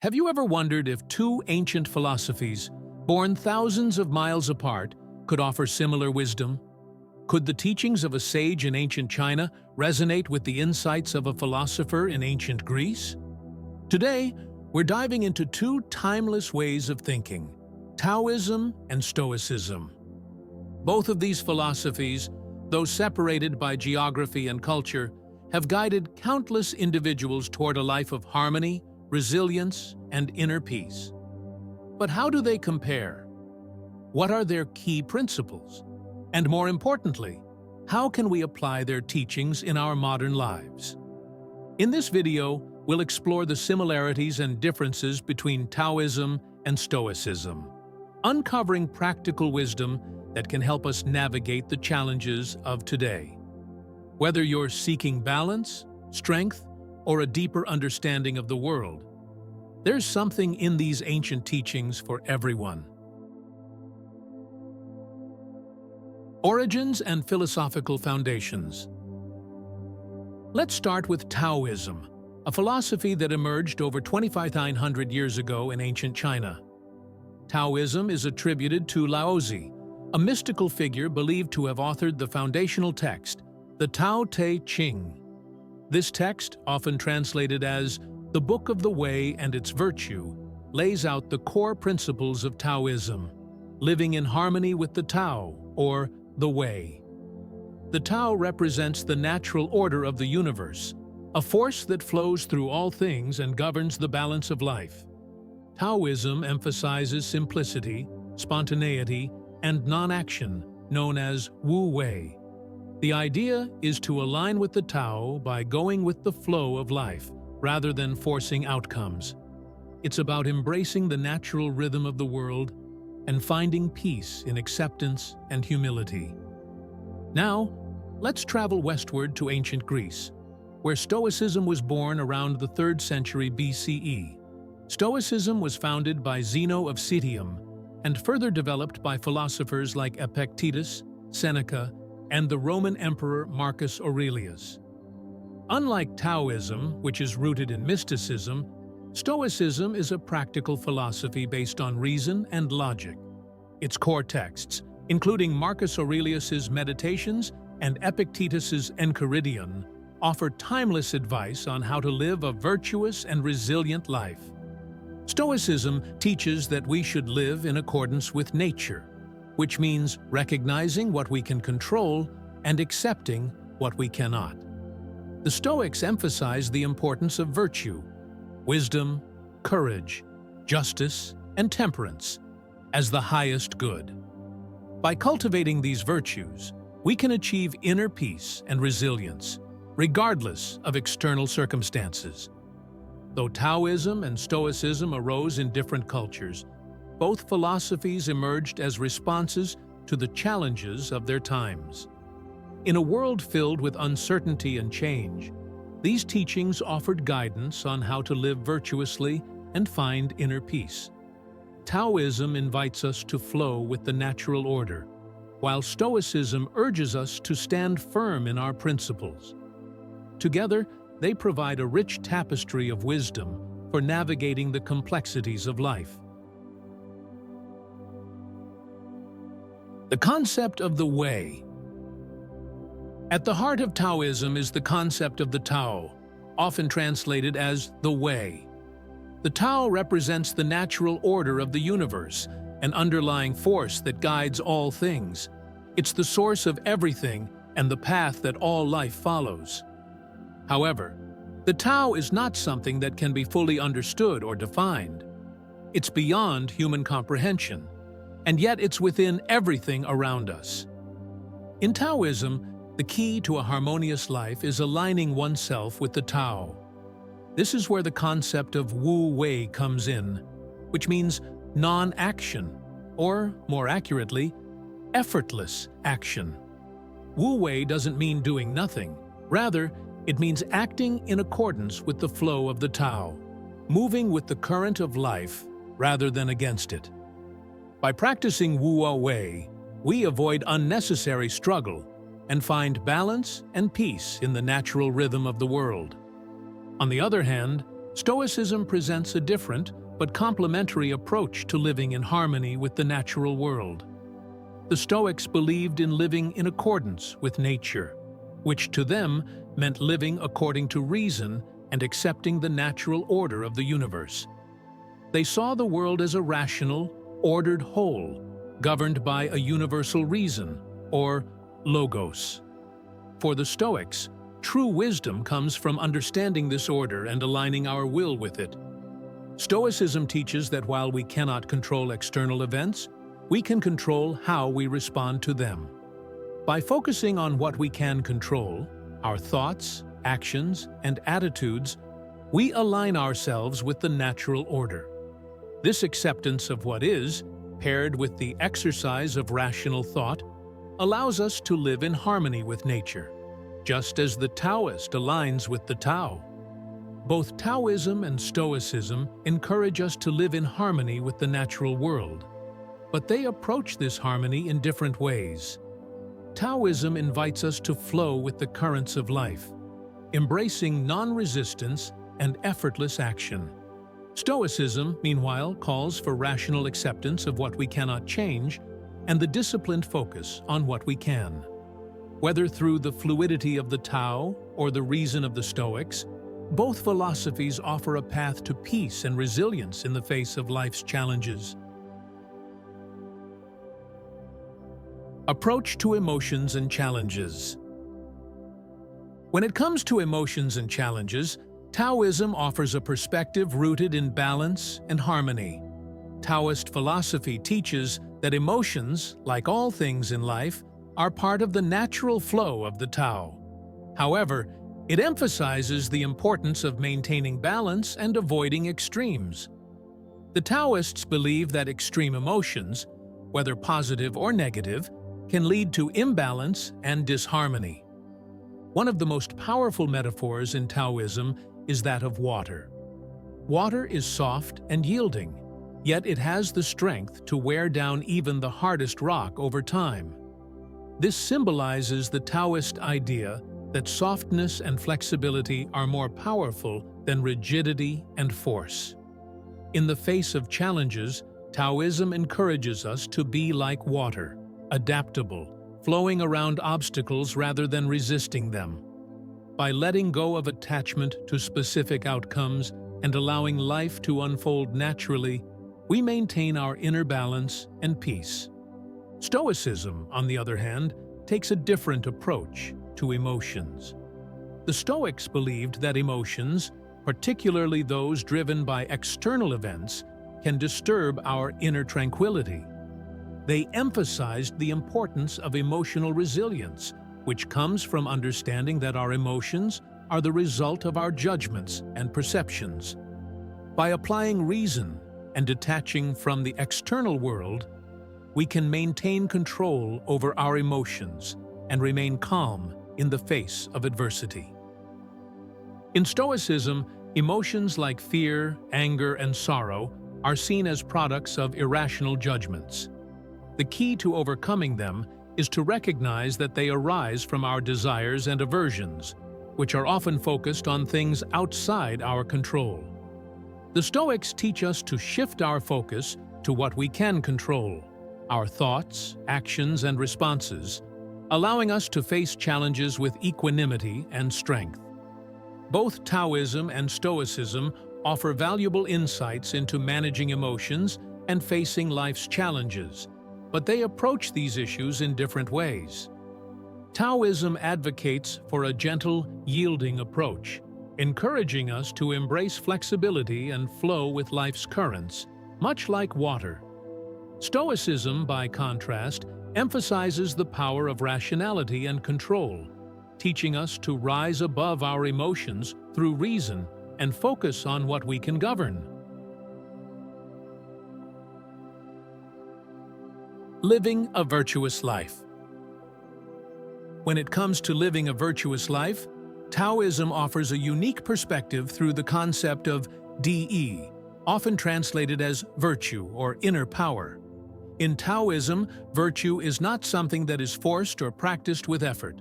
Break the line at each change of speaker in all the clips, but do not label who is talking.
Have you ever wondered if two ancient philosophies, born thousands of miles apart, could offer similar wisdom? Could the teachings of a sage in ancient China resonate with the insights of a philosopher in ancient Greece? Today, we're diving into two timeless ways of thinking, Taoism and Stoicism. Both of these philosophies, though separated by geography and culture, have guided countless individuals toward a life of harmony, resilience, and inner peace. But how do they compare? What are their key principles? And more importantly, how can we apply their teachings in our modern lives? In this video, we'll explore the similarities and differences between Taoism and Stoicism, uncovering practical wisdom that can help us navigate the challenges of today. Whether you're seeking balance, strength, or a deeper understanding of the world, there's something in these ancient teachings for everyone. Origins and philosophical foundations. Let's start with Taoism, a philosophy that emerged over 2,500 years ago in ancient China. Taoism is attributed to Laozi, a mystical figure believed to have authored the foundational text, the Tao Te Ching. This text, often translated as the Book of the Way and its Virtue, lays out the core principles of Taoism, living in harmony with the Tao, or the Way. The Tao represents the natural order of the universe, a force that flows through all things and governs the balance of life. Taoism emphasizes simplicity, spontaneity, and non-action, known as Wu Wei. The idea is to align with the Tao by going with the flow of life, rather than forcing outcomes. It's about embracing the natural rhythm of the world and finding peace in acceptance and humility. Now, let's travel westward to ancient Greece, where Stoicism was born around the 3rd century BCE. Stoicism was founded by Zeno of Citium and further developed by philosophers like Epictetus, Seneca, and the Roman Emperor Marcus Aurelius. Unlike Taoism, which is rooted in mysticism, Stoicism is a practical philosophy based on reason and logic. Its core texts, including Marcus Aurelius's Meditations and Epictetus's Enchiridion, offer timeless advice on how to live a virtuous and resilient life. Stoicism teaches that we should live in accordance with nature, which means recognizing what we can control and accepting what we cannot. The Stoics emphasize the importance of virtue, wisdom, courage, justice, and temperance as the highest good. By cultivating these virtues, we can achieve inner peace and resilience, regardless of external circumstances. Though Taoism and Stoicism arose in different cultures, both philosophies emerged as responses to the challenges of their times. In a world filled with uncertainty and change, these teachings offered guidance on how to live virtuously and find inner peace. Taoism invites us to flow with the natural order, while Stoicism urges us to stand firm in our principles. Together, they provide a rich tapestry of wisdom for navigating the complexities of life. The concept of the Way. At the heart of Taoism is the concept of the Tao, often translated as the Way. The Tao represents the natural order of the universe, an underlying force that guides all things. It's the source of everything and the path that all life follows. However, the Tao is not something that can be fully understood or defined. It's beyond human comprehension, and yet it's within everything around us. In Taoism, the key to a harmonious life is aligning oneself with the Tao. This is where the concept of Wu Wei comes in, which means non-action, or more accurately, effortless action. Wu Wei doesn't mean doing nothing. Rather, it means acting in accordance with the flow of the Tao, moving with the current of life rather than against it. By practicing Wu Wei, we avoid unnecessary struggle and find balance and peace in the natural rhythm of the world. On the other hand, Stoicism presents a different but complementary approach to living in harmony with the natural world. The Stoics believed in living in accordance with nature, which to them meant living according to reason and accepting the natural order of the universe. They saw the world as a rational, ordered whole, governed by a universal reason, or logos. For the Stoics, true wisdom comes from understanding this order and aligning our will with it. Stoicism teaches that while we cannot control external events, we can control how we respond to them. By focusing on what we can control, our thoughts, actions, and attitudes, we align ourselves with the natural order. This acceptance of what is, paired with the exercise of rational thought, allows us to live in harmony with nature, just as the Taoist aligns with the Tao. Both Taoism and Stoicism encourage us to live in harmony with the natural world, but they approach this harmony in different ways. Taoism invites us to flow with the currents of life, embracing non-resistance and effortless action. Stoicism, meanwhile, calls for rational acceptance of what we cannot change and the disciplined focus on what we can. Whether through the fluidity of the Tao or the reason of the Stoics, both philosophies offer a path to peace and resilience in the face of life's challenges. Approach to emotions and challenges. When it comes to emotions and challenges, Taoism offers a perspective rooted in balance and harmony. Taoist philosophy teaches that emotions, like all things in life, are part of the natural flow of the Tao. However, it emphasizes the importance of maintaining balance and avoiding extremes. The Taoists believe that extreme emotions, whether positive or negative, can lead to imbalance and disharmony. One of the most powerful metaphors in Taoism is that of water. Water is soft and yielding, yet it has the strength to wear down even the hardest rock over time. This symbolizes the Taoist idea that softness and flexibility are more powerful than rigidity and force. In the face of challenges, Taoism encourages us to be like water, adaptable, flowing around obstacles rather than resisting them. By letting go of attachment to specific outcomes and allowing life to unfold naturally, we maintain our inner balance and peace. Stoicism, on the other hand, takes a different approach to emotions. The Stoics believed that emotions, particularly those driven by external events, can disturb our inner tranquility. They emphasized the importance of emotional resilience, which comes from understanding that our emotions are the result of our judgments and perceptions. By applying reason and detaching from the external world, we can maintain control over our emotions and remain calm in the face of adversity. In Stoicism, emotions like fear, anger, and sorrow are seen as products of irrational judgments. The key to overcoming them is to recognize that they arise from our desires and aversions, which are often focused on things outside our control. The Stoics teach us to shift our focus to what we can control, our thoughts, actions, and responses, allowing us to face challenges with equanimity and strength. Both Taoism and Stoicism offer valuable insights into managing emotions and facing life's challenges, but they approach these issues in different ways. Taoism advocates for a gentle, yielding approach, encouraging us to embrace flexibility and flow with life's currents, much like water. Stoicism, by contrast, emphasizes the power of rationality and control, teaching us to rise above our emotions through reason and focus on what we can govern. Living a virtuous life. When it comes to living a virtuous life, Taoism offers a unique perspective through the concept of De, often translated as virtue or inner power. In Taoism, virtue is not something that is forced or practiced with effort.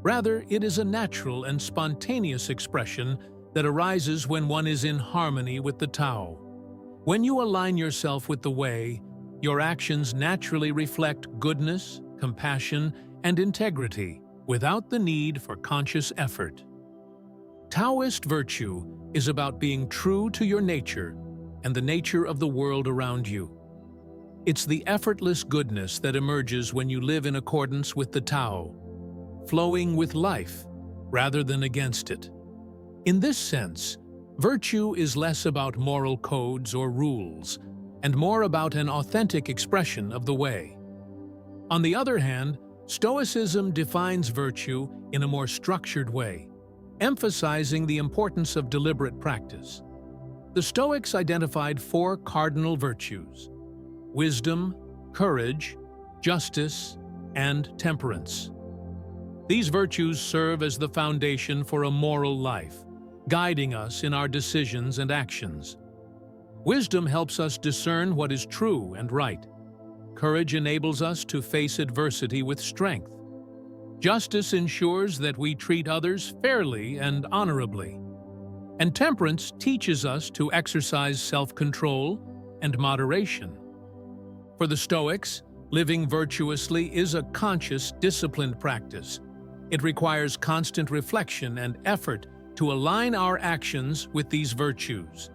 Rather, it is a natural and spontaneous expression that arises when one is in harmony with the Tao. When you align yourself with the Wei, your actions naturally reflect goodness, compassion, and integrity without the need for conscious effort. Taoist virtue is about being true to your nature and the nature of the world around you. It's the effortless goodness that emerges when you live in accordance with the Tao, flowing with life rather than against it. In this sense, virtue is less about moral codes or rules and more about an authentic expression of the Wei. On the other hand, Stoicism defines virtue in a more structured way, emphasizing the importance of deliberate practice. The Stoics identified four cardinal virtues: wisdom, courage, justice, and temperance. These virtues serve as the foundation for a moral life, guiding us in our decisions and actions. Wisdom helps us discern what is true and right. Courage enables us to face adversity with strength. Justice ensures that we treat others fairly and honorably. And temperance teaches us to exercise self-control and moderation. For the Stoics, living virtuously is a conscious, disciplined practice. It requires constant reflection and effort to align our actions with these virtues.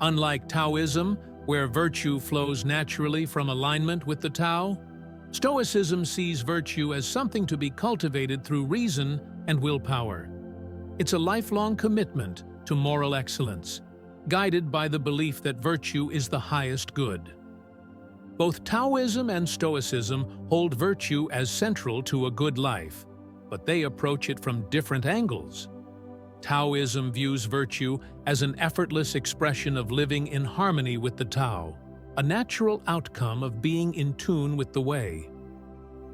Unlike Taoism, where virtue flows naturally from alignment with the Tao, Stoicism sees virtue as something to be cultivated through reason and willpower. It's a lifelong commitment to moral excellence, guided by the belief that virtue is the highest good. Both Taoism and Stoicism hold virtue as central to a good life, but they approach it from different angles. Taoism views virtue as an effortless expression of living in harmony with the Tao, a natural outcome of being in tune with the Wei.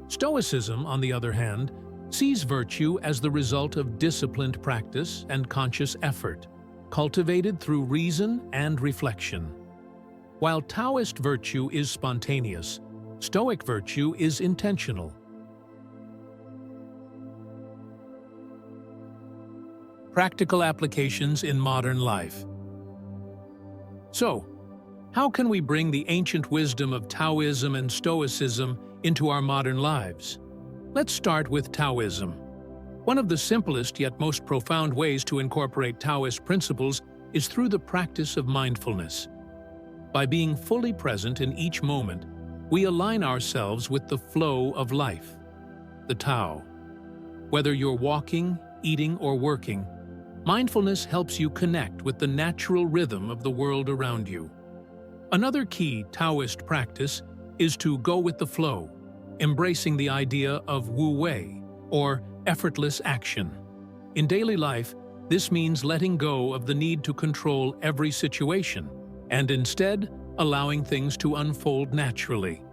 Stoicism, on the other hand, sees virtue as the result of disciplined practice and conscious effort, cultivated through reason and reflection. While Taoist virtue is spontaneous, Stoic virtue is intentional. Practical applications in modern life. So, how can we bring the ancient wisdom of Taoism and Stoicism into our modern lives? Let's start with Taoism. One of the simplest yet most profound ways to incorporate Taoist principles is through the practice of mindfulness. By being fully present in each moment, we align ourselves with the flow of life, the Tao. Whether you're walking, eating, or working, mindfulness helps you connect with the natural rhythm of the world around you. Another key Taoist practice is to go with the flow, embracing the idea of Wu Wei, or effortless action. In daily life, this means letting go of the need to control every situation, and instead allowing things to unfold naturally.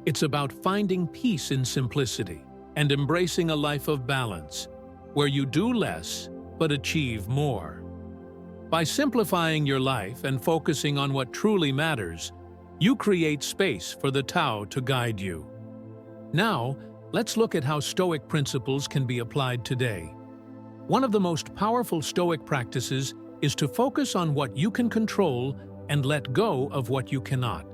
It's about finding peace in simplicity and embracing a life of balance, where you do less but achieve more. By simplifying your life and focusing on what truly matters, you create space for the Tao to guide you. Now, let's look at how Stoic principles can be applied today. One of the most powerful Stoic practices is to focus on what you can control and let go of what you cannot.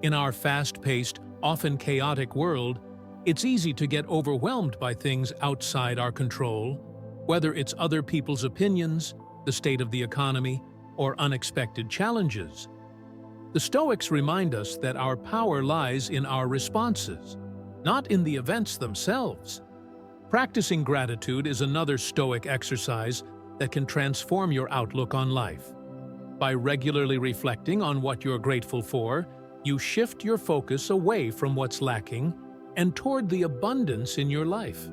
In our fast-paced, often chaotic world, it's easy to get overwhelmed by things outside our control, whether it's other people's opinions, the state of the economy, or unexpected challenges. The Stoics remind us that our power lies in our responses, not in the events themselves. Practicing gratitude is another Stoic exercise that can transform your outlook on life. By regularly reflecting on what you're grateful for, you shift your focus away from what's lacking and toward the abundance in your life.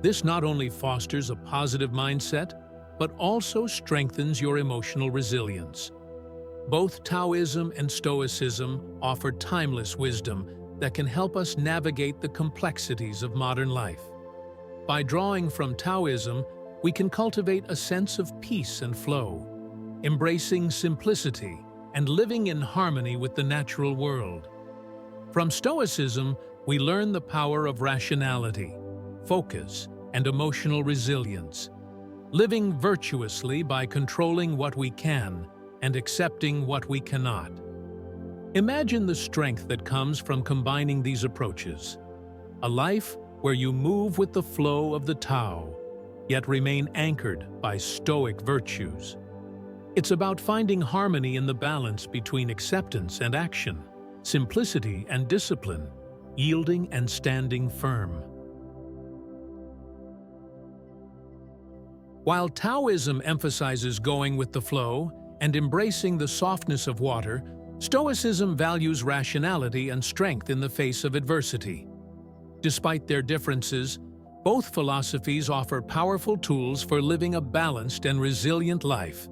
This not only fosters a positive mindset, but also strengthens your emotional resilience. Both Taoism and Stoicism offer timeless wisdom that can help us navigate the complexities of modern life. By drawing from Taoism, we can cultivate a sense of peace and flow, embracing simplicity and living in harmony with the natural world. From Stoicism, we learn the power of rationality, focus, and emotional resilience. living virtuously by controlling what we can and accepting what we cannot. Imagine the strength that comes from combining these approaches. A life where you move with the flow of the Tao, yet remain anchored by Stoic virtues. It's about finding harmony in the balance between acceptance and action, simplicity and discipline, yielding and standing firm. While Taoism emphasizes going with the flow and embracing the softness of water, Stoicism values rationality and strength in the face of adversity. Despite their differences, both philosophies offer powerful tools for living a balanced and resilient life,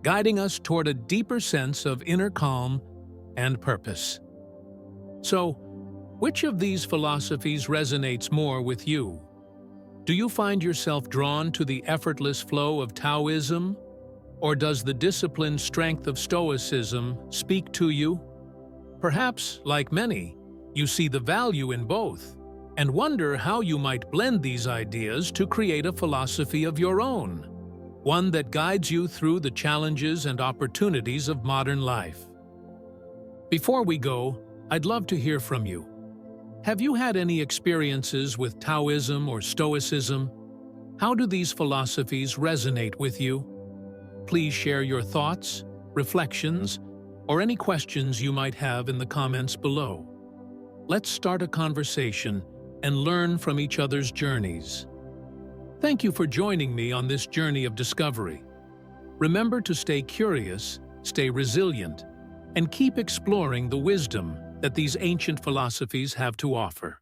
guiding us toward a deeper sense of inner calm and purpose. So, which of these philosophies resonates more with you? Do you find yourself drawn to the effortless flow of Taoism? Or does the disciplined strength of Stoicism speak to you? Perhaps, like many, you see the value in both and wonder how you might blend these ideas to create a philosophy of your own, one that guides you through the challenges and opportunities of modern life. Before we go, I'd love to hear from you. Have you had any experiences with Taoism or Stoicism? How do these philosophies resonate with you? Please share your thoughts, reflections, or any questions you might have in the comments below. Let's start a conversation and learn from each other's journeys. Thank you for joining me on this journey of discovery. Remember to stay curious, stay resilient, and keep exploring the wisdom that these ancient philosophies have to offer.